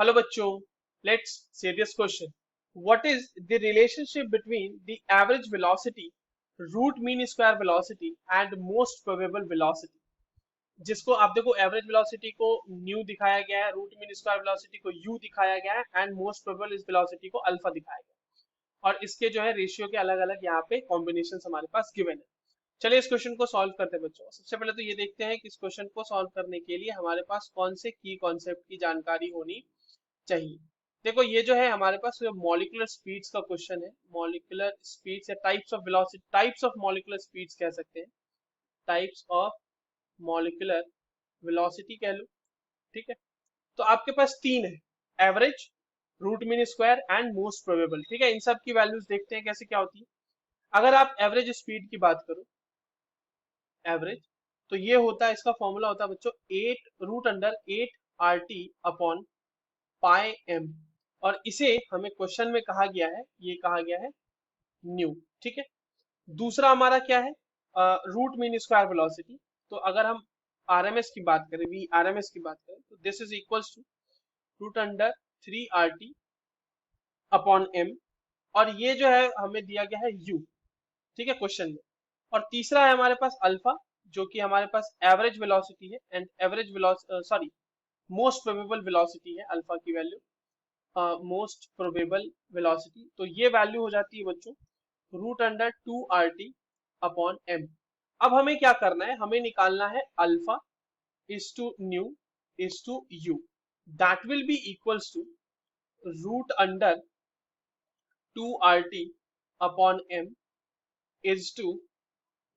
Hello बच्चों, let's say this question. What is the relationship between the average velocity, root mean square velocity and most probable velocity? जिसको आप देखो average velocity को new दिखाया गया है, रूट मीन स्क्वायर वेलोसिटी को you दिखाया गया है एंड मोस्ट प्रोबेबल इस वेलोसिटी को अल्फा दिखाया गया है। और इसके जो है रेशियो के अलग अलग यहाँ पे कॉम्बिनेशन हमारे पास गिवन है। चलिए इस क्वेश्चन को सॉल्व करते हैं बच्चों। सबसे पहले तो ये देखते हैं कि इस क्वेश्चन को सॉल्व करने के लिए हमारे पास कौन से की कॉन्सेप्ट की जानकारी होनी चाहिए। देखो ये जो है हमारे पास मॉलिक्यूलर स्पीड्स का क्वेश्चन है। मॉलिक्यूलर स्पीड्स या types of velocity, types of molecular speeds कह सकते हैं, टाइप्स ऑफ मॉलिक्यूलर वेलोसिटी कह लो। ठीक है, तो आपके पास तीन है, average, root mean square and most probable. ठीक है, इन सब की वैल्यूज देखते हैं कैसे क्या होती है। अगर आप एवरेज स्पीड की बात करो, एवरेज, तो ये होता है, इसका फॉर्मूला होता है बच्चों 8√8 RT अपॉन पाई एम। और इसे हमें क्वेश्चन में कहा गया है, ये कहा गया है न्यू। ठीक है, दूसरा हमारा क्या है, रूट मीन स्क्वायर वेलोसिटी। तो अगर हम आरएमएस की बात करें, वी आरएमएस की बात करें, तो this is equals to √3 RT upon M. और ये जो है हमें दिया गया है यू, ठीक है, क्वेश्चन में। और तीसरा है हमारे पास अल्फा, जो कि हमारे पास एवरेज वेलोसिटी है and average velocity, sorry, most probable velocity है अल्फा की वैल्यू, मोस्ट प्रोबेबल वेलोसिटी। तो ये वैल्यू हो जाती है बच्चों √2 RT अपॉन एम। अब हमें क्या करना है, हमें निकालना है alpha is to nu is to u, that will be equals to √2 RT upon M is to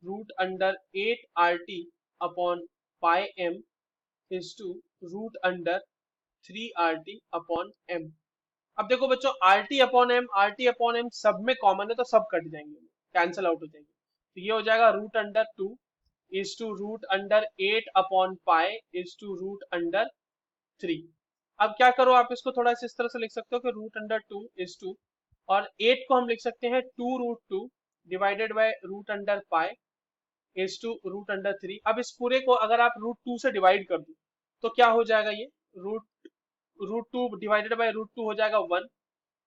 √8 RT upon pi M is to √3 RT upon M. अब देखो बच्चों, RT अपॉन एम सब में कॉमन है तो सब कट जाएंगे, cancel out हो जाएंगे। तो ये हो जाएगा √2 is to √8 upon pi is to √3। अब क्या करो, आप इसको थोड़ा इस तरह से लिख सकते हो कि √2 इज टू, और 8 को हम लिख सकते हैं 2√2 divided by √pi is to √3। अब इस पूरे को अगर आप √2 से डिवाइड कर दो तो क्या हो जाएगा, ये √2 डिवाइडेड बाय √2 हो जाएगा 1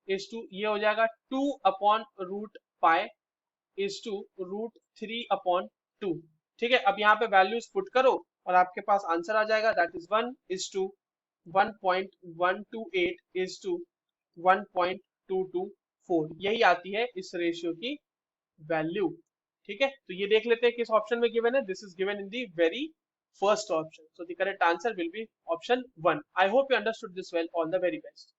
इज टू, ये हो जाएगा 2 अपॉन √पाई इज टू √3/2। ठीक है, अब यहाँ पे वैल्यूज पुट करो और आपके पास आंसर आ जाएगा, that is 1 is to 1.128 is to 1.224। यही आती है इस रेशियो की वैल्यू। ठीक है, तो ये देख लेते हैं किस ऑप्शन में गिवन है। This is given in the very first option, so the correct answer will be option 1। I hope you understood this well. All the very best.